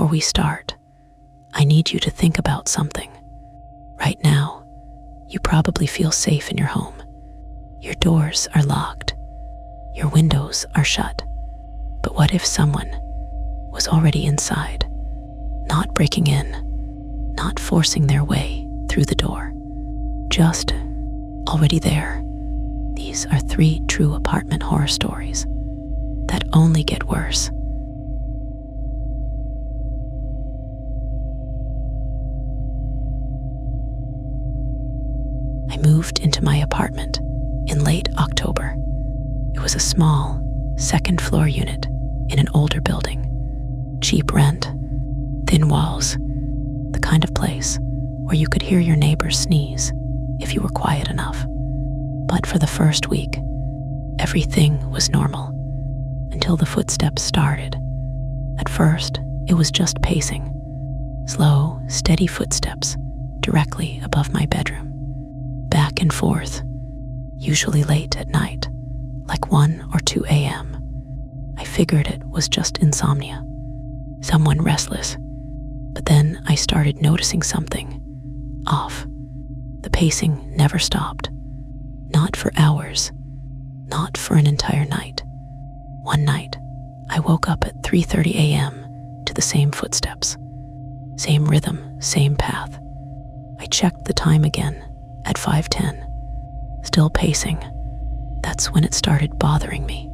before we start, I need you to think about something. Right now, you probably feel safe in your home. Your doors are locked. Your windows are shut. But what if someone was already inside, not breaking in, not forcing their way through the door, just already there? These are 3 true apartment horror stories that only get worse. I moved into my apartment in late October. It was a small, second-floor unit in an older building. Cheap rent, thin walls, the kind of place where you could hear your neighbors sneeze if you were quiet enough. But for the first week, everything was normal until the footsteps started. At first, it was just pacing, slow, steady footsteps directly above my bedroom. Back and forth, usually late at night, like 1 or 2 a.m. I figured it was just insomnia, someone restless. But then I started noticing something off. The pacing never stopped. Not for hours, not for an entire night. One night, I woke up at 3:30 a.m. to the same footsteps, same rhythm, same path. I checked the time again at 5:10, still pacing. That's when it started bothering me.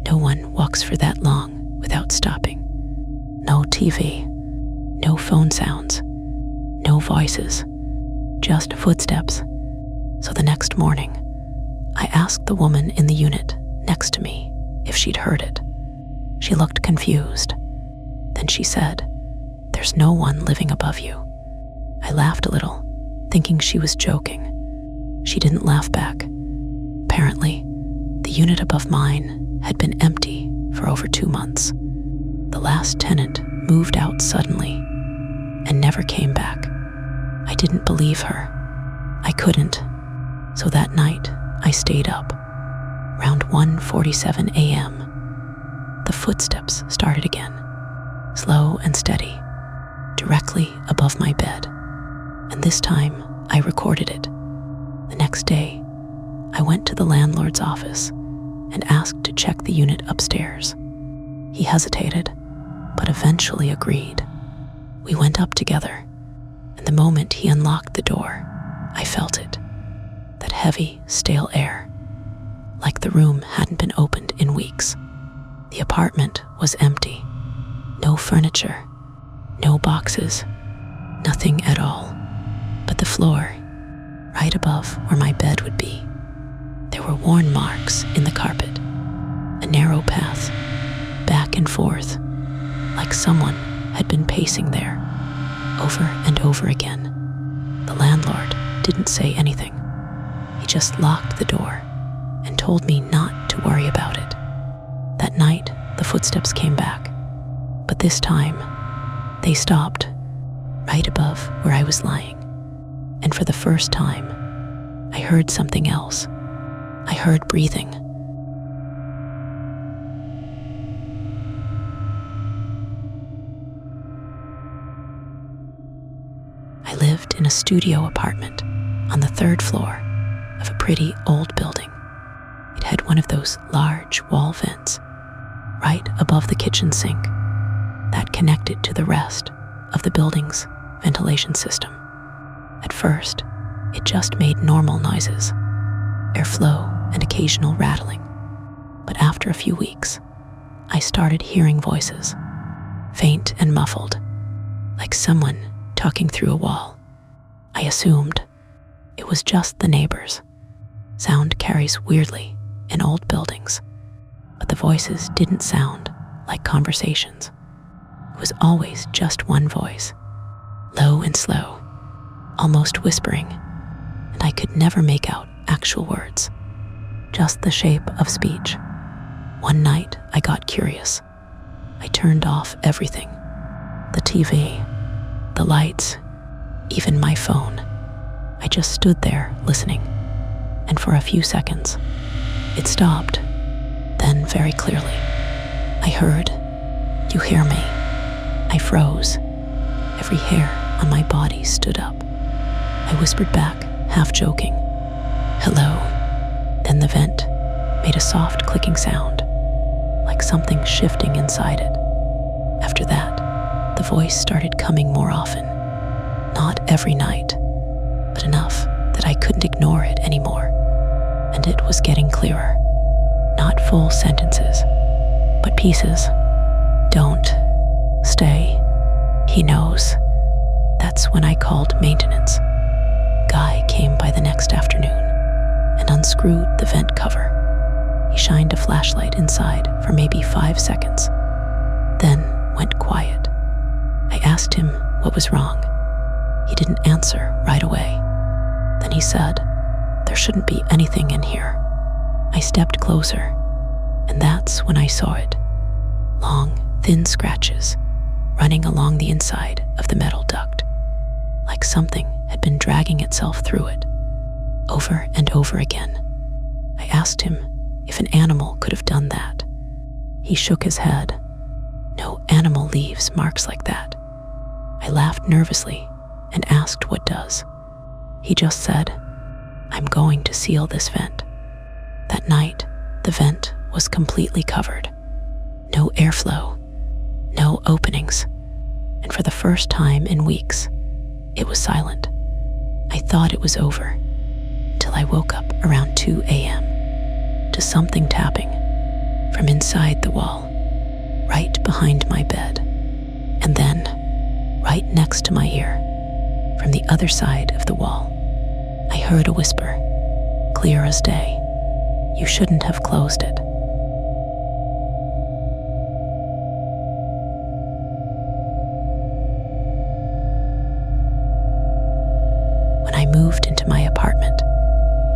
No one walks for that long without stopping. No TV, no phone sounds, no voices, just footsteps. So the next morning, I asked the woman in the unit next to me if she'd heard it. She looked confused. Then she said, "There's no one living above you." I laughed a little, thinking she was joking. She didn't laugh back. Apparently, the unit above mine had been empty for over 2 months. The last tenant moved out suddenly and never came back. I didn't believe her. I couldn't. So that night, I stayed up. Around 1:47 a.m., the footsteps started again, slow and steady, directly above my bed. And this time, I recorded it. The next day, I went to the landlord's office and asked to check the unit upstairs. He hesitated, but eventually agreed. We went up together, and the moment he unlocked the door, I felt it. That heavy, stale air, like the room hadn't been opened in weeks. The apartment was empty. No furniture, no boxes, nothing at all. But the floor, right above where my bed would be, there were worn marks in the carpet, a narrow path, back and forth, like someone had been pacing there, over and over again. The landlord didn't say anything. He just locked the door and told me not to worry about it. That night, the footsteps came back, but this time, they stopped right above where I was lying. And for the first time, I heard something else. I heard breathing. I lived in a studio apartment on the 3rd floor of a pretty old building. It had one of those large wall vents right above the kitchen sink that connected to the rest of the building's ventilation system. At first, it just made normal noises, airflow and occasional rattling. But after a few weeks, I started hearing voices, faint and muffled, like someone talking through a wall. I assumed it was just the neighbors. Sound carries weirdly in old buildings, but the voices didn't sound like conversations. It was always just one voice, low and slow, almost whispering, and I could never make out actual words, just the shape of speech. One night, I got curious. I turned off everything, the TV, the lights, even my phone. I just stood there listening, and for a few seconds, it stopped. Then very clearly, I heard, "You hear me?" I froze. Every hair on my body stood up. I whispered back, half joking, "Hello." Then the vent made a soft clicking sound, like something shifting inside it. After that, the voice started coming more often. Not every night, but enough that I couldn't ignore it anymore. And it was getting clearer. Not full sentences, but pieces. "Don't. Stay. He knows." That's when I called maintenance. Guy came by the next afternoon and unscrewed the vent cover. He shined a flashlight inside for maybe 5 seconds, then went quiet. I asked him what was wrong. He didn't answer right away. Then he said, "There shouldn't be anything in here." I stepped closer, and that's when I saw it. Long, thin scratches running along the inside of the metal duct, like something had been dragging itself through it, over and over again. I asked him if an animal could have done that. He shook his head. "No animal leaves marks like that." I laughed nervously and asked what does. He just said, "I'm going to seal this vent." That night, the vent was completely covered. No airflow, no openings, and for the first time in weeks, it was silent. I thought it was over, till I woke up around 2 a.m. to something tapping from inside the wall, right behind my bed, and then right next to my ear, from the other side of the wall. I heard a whisper, clear as day, "You shouldn't have closed it." When I moved into my apartment,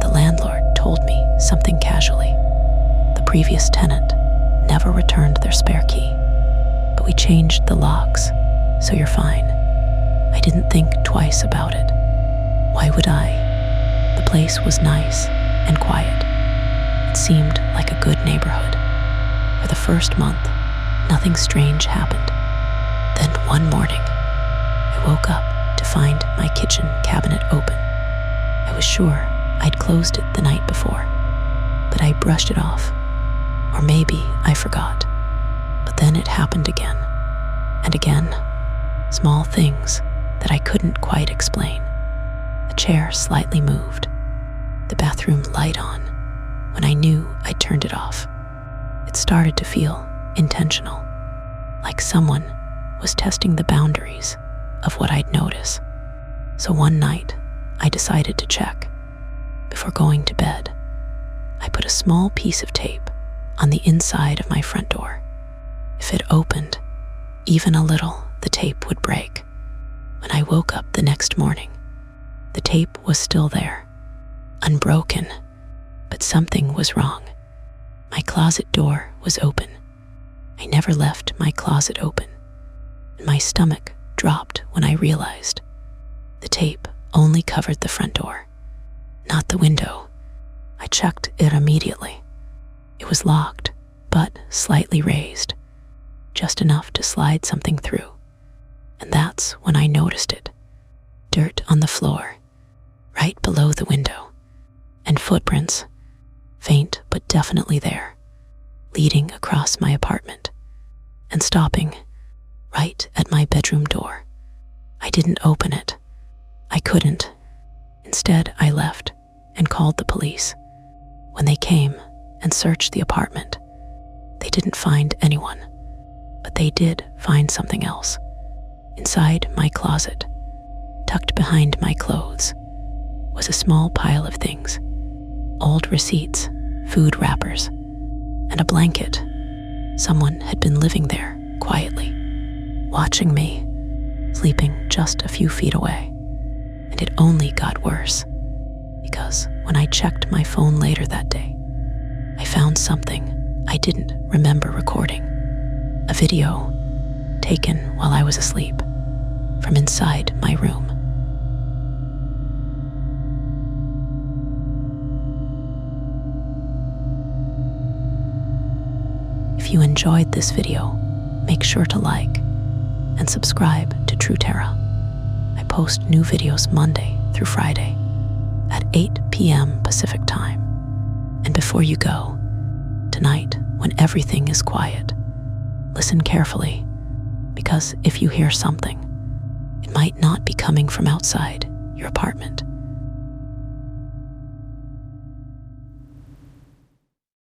the landlord told me something casually. The previous tenant never returned their spare key, but we changed the locks, so you're fine. I didn't think twice about it. Why would I? The place was nice and quiet. It seemed like a good neighborhood. For the first month, nothing strange happened. Then one morning, I woke up to find my kitchen cabinet open. I was sure I'd closed it the night before, but I brushed it off. Or maybe I forgot. But then it happened again and again. Small things that I couldn't quite explain. A chair slightly moved. The bathroom light on when I knew I turned it off. It started to feel intentional, like someone was testing the boundaries of what I'd notice. So one night, I decided to check. Before going to bed, I put a small piece of tape on the inside of my front door. If it opened, even a little, the tape would break. When I woke up the next morning, the tape was still there, unbroken, but something was wrong. My closet door was open. I never left my closet open, and my stomach dropped when I realized the tape only covered the front door, not the window. I checked it immediately. It was locked, but slightly raised, just enough to slide something through. And that's when I noticed it. Dirt on the floor, right below the window, and footprints, faint but definitely there, leading across my apartment and stopping right at my bedroom door. I didn't open it. I couldn't. Instead, I left and called the police. When they came and searched the apartment, they didn't find anyone, but they did find something else. Inside my closet, tucked behind my clothes, was a small pile of things. Old receipts, food wrappers, and a blanket. Someone had been living there quietly, watching me, sleeping just a few feet away. And it only got worse, because when I checked my phone later that day, I found something I didn't remember recording. A video taken while I was asleep from inside my room. If you enjoyed this video, make sure to like and subscribe to True Terra. I post new videos Monday through Friday at 8 p.m. Pacific Time. And before you go, tonight, when everything is quiet, listen carefully, because if you hear something, it might not be coming from outside your apartment.